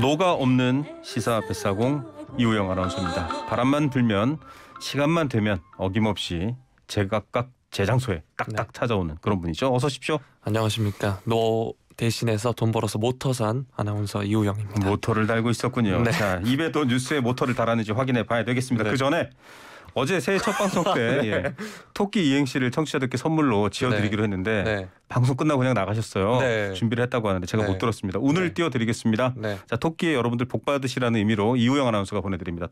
노가 없는 시사 뱃사공 이우영 아나운서입니다. 바람만 불면 시간만 되면 어김없이 제각각 제 장소에 딱딱 찾아오는 그런 분이죠. 어서 오십시오. 안녕하십니까. 노 대신해서 돈 벌어서 모터 산 아나운서 이우영입니다. 모터를 달고 있었군요. 네. 자, 입에도 뉴스에 모터를 달았는지 확인해 봐야 되겠습니다. 네. 그 전에 어제 새해 첫 방송 때 네. 토끼 이행시를 청취자들께 선물로 지어드리기로 했는데 네. 방송 끝나고 그냥 나가셨어요. 네. 준비를 했다고 하는데 제가 네. 못 들었습니다. 오늘 네. 띄워드리겠습니다. 네. 자, 토끼에 여러분들 복 받으시라는 의미로 이우영 아나운서가 보내드립니다.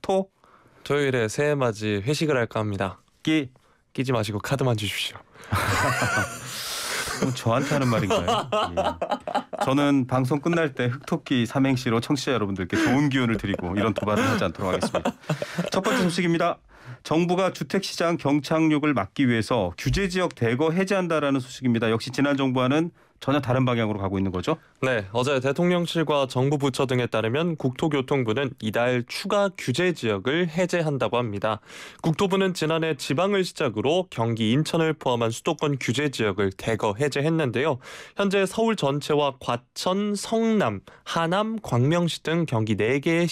토요일에 새해 맞이 회식을 할까 합니다. 토끼. 끼지 마시고 카드만 주십시오. 저한테 하는 말인가요? 예. 저는 방송 끝날 때 흑토끼 삼행시로 청취자 여러분들께 좋은 기운을 드리고 이런 도발을 하지 않도록 하겠습니다. 첫 번째 소식입니다. 정부가 주택시장 경착륙을 막기 위해서 규제지역 대거 해제한다라는 소식입니다. 역시 지난 정부와는 전혀 다른 방향으로 가고 있는 거죠? 네, 어제 대통령실과 정부 부처 등에 따르면 국토교통부는 이달 추가 규제 지역을 해제한다고 합니다. 국토부는 지난해 지방을 시작으로 경기, 인천을 포함한 수도권 규제 지역을 대거 해제했는데요. 현재 서울 전체와 과천, 성남, 하남, 광명시 등 경기 4개의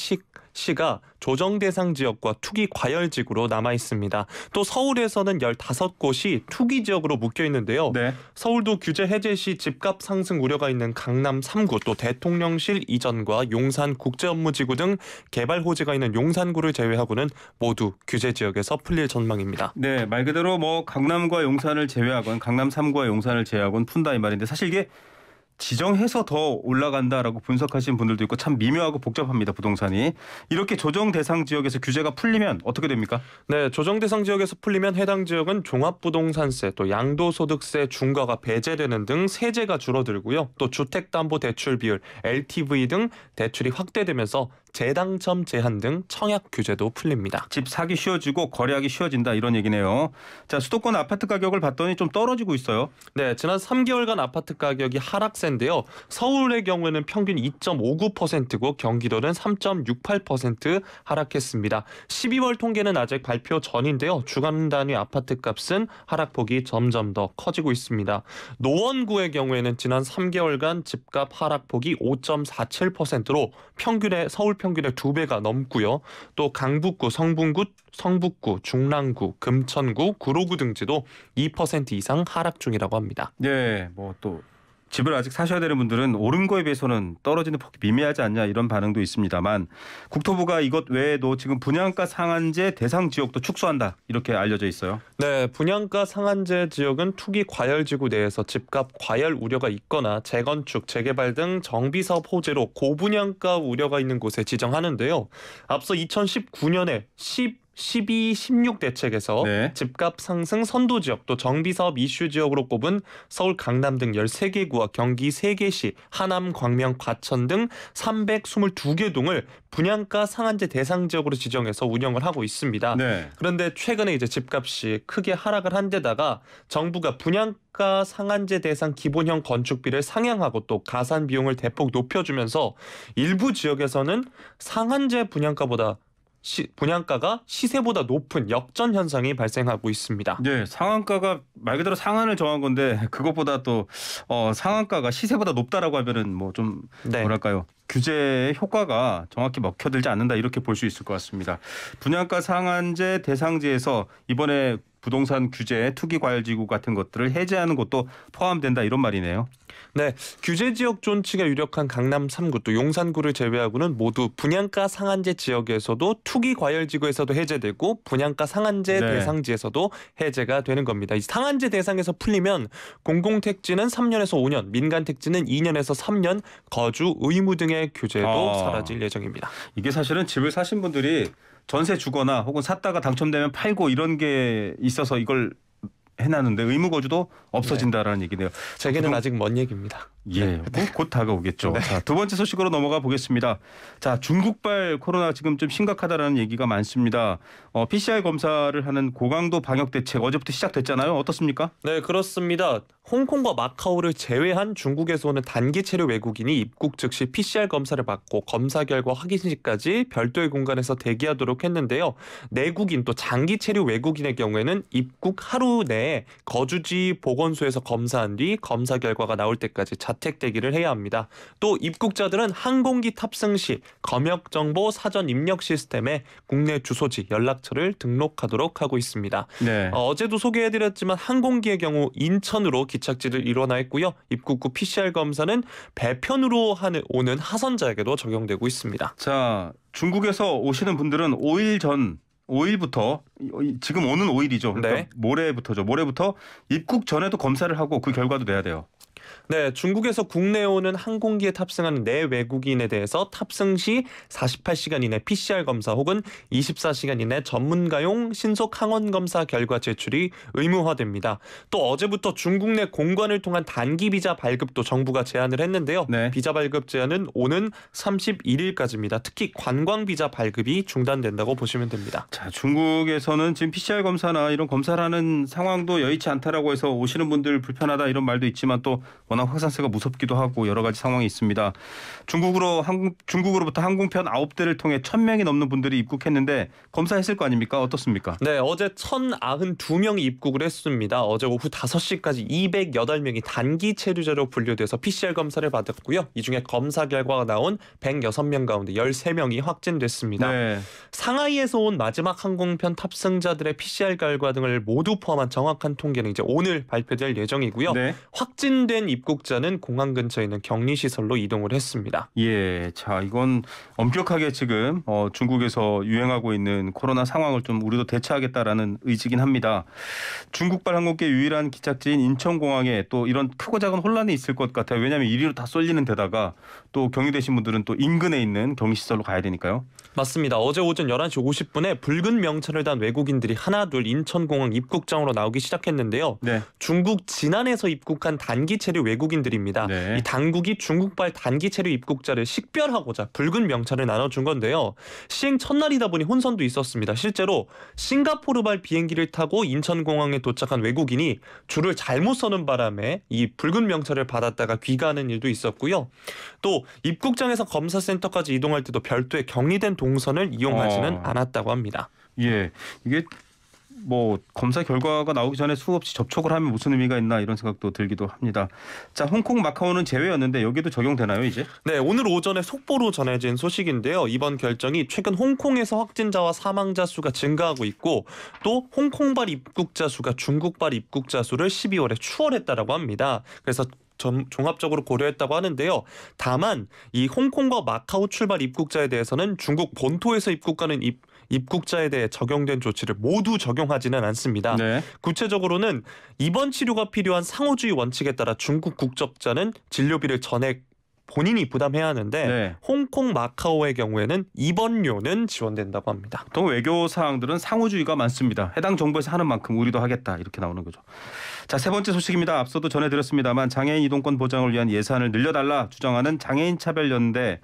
시가 조정 대상 지역과 투기 과열지구로 남아 있습니다. 또 서울에서는 15곳이 투기 지역으로 묶여 있는데요. 네. 서울도 규제 해제 시 집값 상승 우려가 있는 강남 3구, 또 대통령실 이전과 용산 국제업무지구 등 개발 호재가 있는 용산구를 제외하고는 모두 규제 지역에서 풀릴 전망입니다. 네, 말 그대로 강남과 용산을 제외하건 강남 3구와 용산을 제외하건 푼다 이 말인데 사실 이게 지정해서 더 올라간다라고 분석하시는 분들도 있고 참 미묘하고 복잡합니다. 부동산이. 이렇게 조정 대상 지역에서 규제가 풀리면 어떻게 됩니까? 네, 조정 대상 지역에서 풀리면 해당 지역은 종합부동산세, 또 양도소득세 중과가 배제되는 등 세제가 줄어들고요. 또 주택담보대출 비율, LTV 등 대출이 확대되면서 재당첨 제한 등 청약 규제도 풀립니다. 집 사기 쉬워지고 거래하기 쉬워진다 이런 얘기네요. 자, 수도권 아파트 가격을 봤더니 좀 떨어지고 있어요. 네, 지난 3개월간 아파트 가격이 하락세인데요. 서울의 경우에는 평균 2.59%고 경기도는 3.68% 하락했습니다. 12월 통계는 아직 발표 전인데요. 주간 단위 아파트 값은 하락폭이 점점 더 커지고 있습니다. 노원구의 경우에는 지난 3개월간 집값 하락폭이 5.47%로 서울 평균의 2배가 넘고요. 또 강북구, 성북구, 중랑구, 금천구, 구로구 등지도 2% 이상 하락 중이라고 합니다. 네, 또 집을 아직 사셔야 되는 분들은 오른 거에 비해서는 떨어지는 폭이 미미하지 않냐 이런 반응도 있습니다만 국토부가 이것 외에도 지금 분양가 상한제 대상 지역도 축소한다 이렇게 알려져 있어요. 네, 분양가 상한제 지역은 투기 과열지구 내에서 집값 과열 우려가 있거나 재건축, 재개발 등 정비사업 호재로 고분양가 우려가 있는 곳에 지정하는데요. 앞서 2019년에 12, 16 대책에서 네. 집값 상승 선도 지역 또 정비사업 이슈 지역으로 꼽은 서울 강남 등 13개 구와 경기 3개시, 하남, 광명, 과천 등 322개 동을 분양가 상한제 대상 지역으로 지정해서 운영을 하고 있습니다. 네. 그런데 최근에 이제 집값이 크게 하락을 한 데다가 정부가 분양가 상한제 대상 기본형 건축비를 상향하고 또 가산 비용을 대폭 높여주면서 일부 지역에서는 상한제 분양가가 시세보다 높은 역전 현상이 발생하고 있습니다. 네, 상한가가 말 그대로 상한을 정한 건데 그것보다 또 상한가가 시세보다 높다라고 하면은 좀 네. 뭐랄까요? 규제의 효과가 정확히 먹혀들지 않는다 이렇게 볼 수 있을 것 같습니다. 분양가 상한제 대상지에서 이번에 부동산 규제, 투기 과열지구 같은 것들을 해제하는 것도 포함된다 이런 말이네요. 네, 규제 지역 존치가 유력한 강남 3구 또 용산구를 제외하고는 모두 분양가 상한제 지역에서도 투기 과열지구에서도 해제되고 분양가 상한제 네. 대상지에서도 해제가 되는 겁니다. 이 상한제 대상에서 풀리면 공공택지는 3년에서 5년, 민간택지는 2년에서 3년 거주 의무 등의 규제도 사라질 예정입니다. 이게 사실은 집을 사신 분들이 전세 주거나 혹은 샀다가 당첨되면 팔고 이런 게 있어서 이걸 해놨는데 의무 거주도 없어진다라는 얘기네요. 제게는 아직 먼 얘기입니다. 예, 곧 다가오겠죠. 네. 자, 두 번째 소식으로 넘어가 보겠습니다. 자, 중국발 코로나 지금 좀 심각하다라는 얘기가 많습니다. PCR 검사를 하는 고강도 방역 대책 어제부터 시작됐잖아요. 어떻습니까? 네, 그렇습니다. 홍콩과 마카오를 제외한 중국에서 오는 단기 체류 외국인이 입국 즉시 PCR 검사를 받고 검사 결과 확인 시까지 별도의 공간에서 대기하도록 했는데요. 내국인 또 장기 체류 외국인의 경우에는 입국 하루 내에 거주지 보건소에서 검사한 뒤 검사 결과가 나올 때까지 자택 대기를 해야 합니다. 또 입국자들은 항공기 탑승 시 검역 정보 사전 입력 시스템에 국내 주소지, 연락처를 등록하도록 하고 있습니다. 네. 어제도 소개해드렸지만 항공기의 경우 인천으로 기착지를 일원화 했고요. 입국 후 PCR 검사는 배편으로 오는 하선자에게도 적용되고 있습니다. 자, 중국에서 오시는 분들은 5일부터 지금 오는 5일이죠. 그러니까 네. 모레부터죠. 모레부터 입국 전에도 검사를 하고 그 결과도 내야 돼요. 네, 중국에서 국내에 오는 항공기에 탑승하는 내 외국인에 대해서 탑승 시 48시간 이내 PCR 검사 혹은 24시간 이내 전문가용 신속 항원 검사 결과 제출이 의무화됩니다. 또 어제부터 중국 내 공관을 통한 단기 비자 발급도 정부가 제한을 했는데요. 네. 비자 발급 제한은 오는 31일까지입니다. 특히 관광 비자 발급이 중단된다고 보시면 됩니다. 자, 중국에서는 지금 PCR 검사나 이런 검사를 하는 상황도 여의치 않다라고 해서 오시는 분들 불편하다 이런 말도 있지만 또 워낙 확산세가 무섭기도 하고 여러 가지 상황이 있습니다. 중국으로부터 항공편 9대를 통해 1,000명이 넘는 분들이 입국했는데 검사했을 거 아닙니까? 어떻습니까? 네, 어제 1,092명이 입국을 했습니다. 어제 오후 5시까지 208명이 단기 체류자로 분류돼서 PCR 검사를 받았고요. 이 중에 검사 결과가 나온 106명 가운데 13명이 확진됐습니다. 네. 상하이에서 온 마지막 항공편 탑승자들의 PCR 결과 등을 모두 포함한 정확한 통계는 이제 오늘 발표될 예정이고요. 네. 확진된 입국자는 공항 근처에 있는 격리시설로 이동을 했습니다. 예, 자 이건 엄격하게 지금 중국에서 유행하고 있는 코로나 상황을 좀 우리도 대처하겠다라는 의지긴 합니다. 중국발 항공기의 유일한 기착지인 인천공항에 또 이런 크고 작은 혼란이 있을 것 같아요. 왜냐하면 이리로 다 쏠리는 데다가 또 격리되신 분들은 또 인근에 있는 격리시설로 가야 되니까요. 맞습니다. 어제 오전 11시 50분에 붉은 명찰을 단 외국인들이 하나둘 인천공항 입국장으로 나오기 시작했는데요. 네. 중국 진안에서 입국한 단기 체류 외국인들입니다. 네. 이 당국이 중국발 단기 체류 입국자를 식별하고자 붉은 명찰을 나눠준 건데요. 시행 첫날이다 보니 혼선도 있었습니다. 실제로 싱가포르발 비행기를 타고 인천공항에 도착한 외국인이 줄을 잘못 서는 바람에 이 붉은 명찰을 받았다가 귀가하는 일도 있었고요. 또 입국장에서 검사센터까지 이동할 때도 별도의 격리된 동선을 이용하지는 않았다고 합니다. 예, 이게 뭐 검사 결과가 나오기 전에 수없이 접촉을 하면 무슨 의미가 있나 이런 생각도 들기도 합니다. 자, 홍콩, 마카오는 제외였는데 여기도 적용되나요 이제? 네, 오늘 오전에 속보로 전해진 소식인데요. 이번 결정이 최근 홍콩에서 확진자와 사망자 수가 증가하고 있고 또 홍콩발 입국자 수가 중국발 입국자 수를 12월에 추월했다라고 합니다. 그래서 종합적으로 고려했다고 하는데요. 다만 이 홍콩과 마카오 출발 입국자에 대해서는 중국 본토에서 입국하는 입국자에 대해 적용된 조치를 모두 적용하지는 않습니다. 네. 구체적으로는 입원 치료가 필요한 상호주의 원칙에 따라 중국 국적자는 진료비를 전액 본인이 부담해야 하는데 네. 홍콩, 마카오의 경우에는 입원료는 지원된다고 합니다. 보통 외교 사항들은 상호주의가 많습니다. 해당 정부에서 하는 만큼 우리도 하겠다 이렇게 나오는 거죠. 자, 세 번째 소식입니다. 앞서도 전해드렸습니다만 장애인 이동권 보장을 위한 예산을 늘려달라 주장하는 장애인 차별연대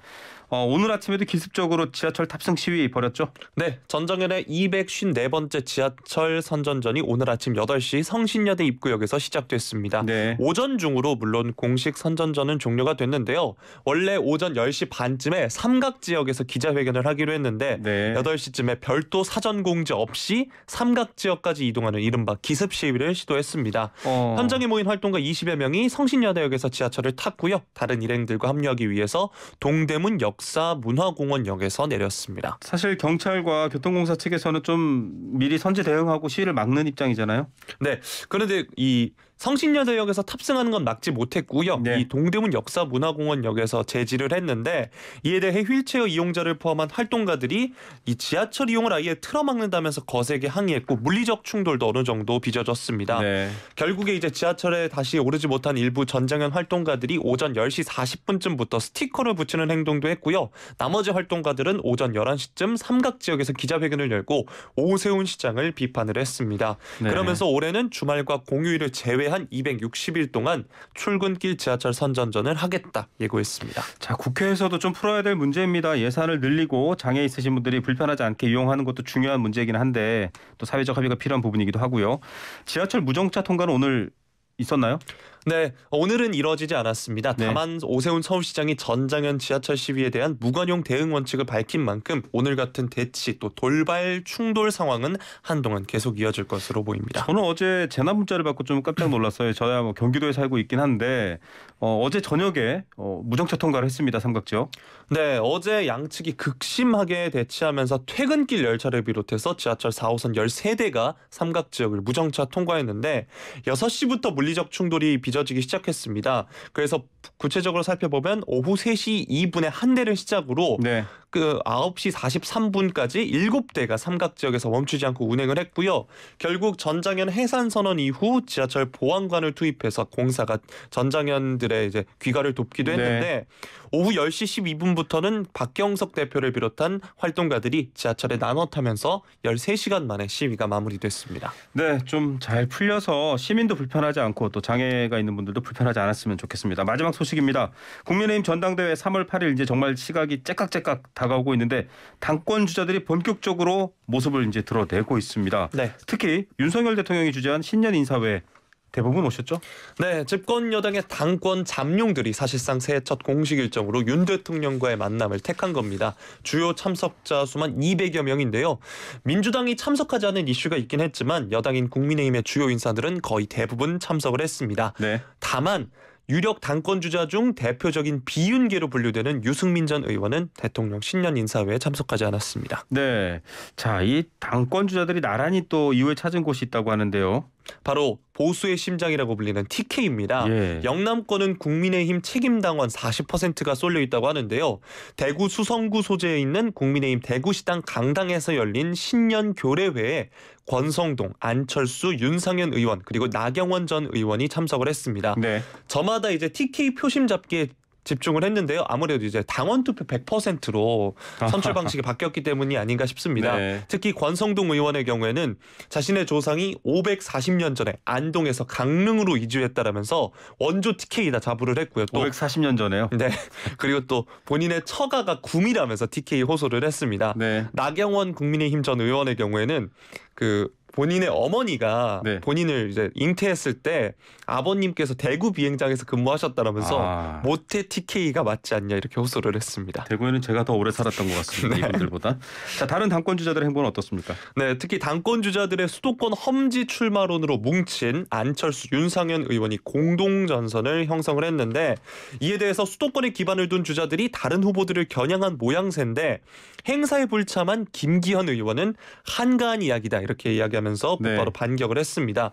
오늘 아침에도 기습적으로 지하철 탑승 시위 벌였죠? 네, 전정현의 254번째 지하철 선전전이 오늘 아침 8시 성신여대 입구역에서 시작됐습니다. 네. 오전 중으로 물론 공식 선전전은 종료가 됐는데요. 원래 오전 10시 반쯤에 삼각지역에서 기자회견을 하기로 했는데 네. 8시쯤에 별도 사전 공지 없이 삼각지역까지 이동하는 이른바 기습 시위를 시도했습니다. 현장에 모인 활동가 20여 명이 성신여대역에서 지하철을 탔고요. 다른 일행들과 합류하기 위해서 동대문 역사문화공원역에서 내렸습니다. 사실 경찰과 교통공사 측에서는 좀 미리 선제 대응하고 시위를 막는 입장이잖아요. 네, 그런데 이 성신여대역에서 탑승하는 건 막지 못했고요. 네. 이 동대문 역사문화공원역에서 제지를 했는데 이에 대해 휠체어 이용자를 포함한 활동가들이 이 지하철 이용을 아예 틀어막는다면서 거세게 항의했고 물리적 충돌도 어느 정도 빚어졌습니다. 네. 결국에 이제 지하철에 다시 오르지 못한 일부 전장현 활동가들이 오전 10시 40분쯤부터 스티커를 붙이는 행동도 했고요. 나머지 활동가들은 오전 11시쯤 삼각지역에서 기자회견을 열고 오세훈 시장을 비판을 했습니다. 네. 그러면서 올해는 주말과 공휴일을 제외한 260일 동안 출근길 지하철 선전전을 하겠다 예고했습니다. 자, 국회에서도 좀 풀어야 될 문제입니다. 예산을 늘리고 장애 있으신 분들이 불편하지 않게 이용하는 것도 중요한 문제이긴 한데 또 사회적 합의가 필요한 부분이기도 하고요. 지하철 무정차 통과는 오늘 있었나요? 네, 오늘은 이뤄지지 않았습니다. 네. 다만 오세훈 서울시장이 전장현 지하철 시위에 대한 무관용 대응 원칙을 밝힌 만큼 오늘 같은 대치 또 돌발 충돌 상황은 한동안 계속 이어질 것으로 보입니다. 저는 어제 재난 문자를 받고 좀 깜짝 놀랐어요. 저야 뭐 경기도에 살고 있긴 한데 어제 저녁에 무정차 통과를 했습니다. 삼각지역. 네, 어제 양측이 극심하게 대치하면서 퇴근길 열차를 비롯해서 지하철 4호선 13대가 삼각지역을 무정차 통과했는데 6시부터 물리적 충돌이 빚어지기 시작했습니다. 그래서 구체적으로 살펴보면 오후 3시 2분에 한 대를 시작으로 네. 그 9시 43분까지 7대가 삼각지역에서 멈추지 않고 운행을 했고요. 결국 전장현 해산선언 이후 지하철 보안관을 투입해서 공사가 전장현들의 이제 귀가를 돕기도 했는데 오후 10시 12분부터는 박경석 대표를 비롯한 활동가들이 지하철에 나눠 타면서 13시간 만에 시위가 마무리됐습니다. 네, 좀 잘 풀려서 시민도 불편하지 않고 또 장애가 있는 분들도 불편하지 않았으면 좋겠습니다. 마지막 소식입니다. 국민의힘 전당대회 3월 8일 이제 정말 시각이 째깍째깍 다가오고 있는데 당권 주자들이 본격적으로 모습을 이제 드러내고 있습니다. 네. 특히 윤석열 대통령이 주재한 신년 인사회 대부분 오셨죠? 네, 집권 여당의 당권 잠룡들이 사실상 새해 첫 공식 일정으로 윤 대통령과의 만남을 택한 겁니다. 주요 참석자 수만 200여 명인데요. 민주당이 참석하지 않은 이슈가 있긴 했지만 여당인 국민의힘의 주요 인사들은 거의 대부분 참석을 했습니다. 네. 다만 유력 당권 주자 중 대표적인 비윤계로 분류되는 유승민 전 의원은 대통령 신년 인사회에 참석하지 않았습니다. 네. 자, 이 당권 주자들이 나란히 또 이후에 찾은 곳이 있다고 하는데요. 바로 보수의 심장이라고 불리는 TK입니다. 예. 영남권은 국민의힘 책임당원 40%가 쏠려 있다고 하는데요. 대구 수성구 소재에 있는 국민의힘 대구시당 강당에서 열린 신년 교례회에 권성동, 안철수, 윤상현 의원 그리고 나경원 전 의원이 참석을 했습니다. 네. 저마다 이제 TK 표심 잡기에 집중을 했는데요. 아무래도 이제 당원 투표 100%로 선출 방식이 바뀌었기 때문이 아닌가 싶습니다. 네. 특히 권성동 의원의 경우에는 자신의 조상이 540년 전에 안동에서 강릉으로 이주했다라면서 원조 TK다 자부를 했고요. 또 540년 전에요. 네. 그리고 또 본인의 처가가 구미라면서 TK 호소를 했습니다. 네. 나경원 국민의힘 전 의원의 경우에는 그 본인의 어머니가 네. 본인을 이제 잉태했을 때 아버님께서 대구 비행장에서 근무하셨다라면서 모태 TK가 맞지 않냐 이렇게 호소를 했습니다. 대구에는 제가 더 오래 살았던 것 같습니다. 네. 이분들보다. 자, 다른 당권 주자들의 행보는 어떻습니까? 네, 특히 당권 주자들의 수도권 험지 출마론으로 뭉친 안철수, 윤상현 의원이 공동 전선을 형성을 했는데 이에 대해서 수도권에 기반을 둔 주자들이 다른 후보들을 겨냥한 모양새인데 행사에 불참한 김기현 의원은 한가한 이야기다 이렇게 이야기하면서 네. 바로 반격을 했습니다.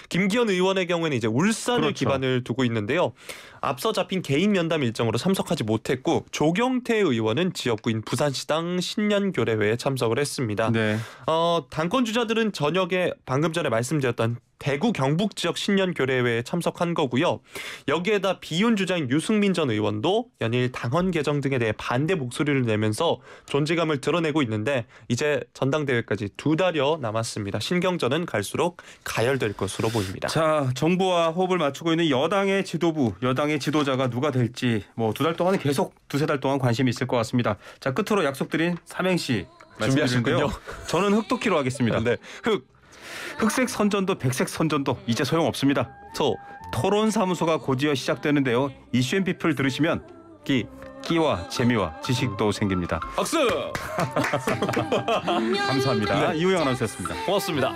김기현 의원의 경우에는 이제 울산을 그렇죠. 기반을 두고 있는데요. 앞서 잡힌 개인 면담 일정으로 참석하지 못했고 조경태 의원은 지역구인 부산시당 신년교례회에 참석을 했습니다. 네. 당권 주자들은 저녁에 방금 전에 말씀드렸던 대구 경북 지역 신년 교례회에 참석한 거고요. 여기에다 비윤 주자인 유승민 전 의원도 연일 당헌 개정 등에 대해 반대 목소리를 내면서 존재감을 드러내고 있는데 이제 전당대회까지 2달여 남았습니다. 신경전은 갈수록 가열될 것으로 보입니다. 자, 정부와 호흡을 맞추고 있는 여당의 지도부, 여당의 지도자가 누가 될지 뭐 2달 동안은 계속 2-3달 동안 관심이 있을 것 같습니다. 자, 끝으로 약속드린 삼행시 말씀드리는데요. 저는 흑토끼로 하겠습니다. 네, 흑색 선전도 백색 선전도 이제 소용없습니다. 토론사무소가 곧이어 시작되는데요. 이슈앤피플 들으시면 끼와 재미와 지식도 생깁니다. 박수! 감사합니다. 이우영 아나운서였습니다. 고맙습니다.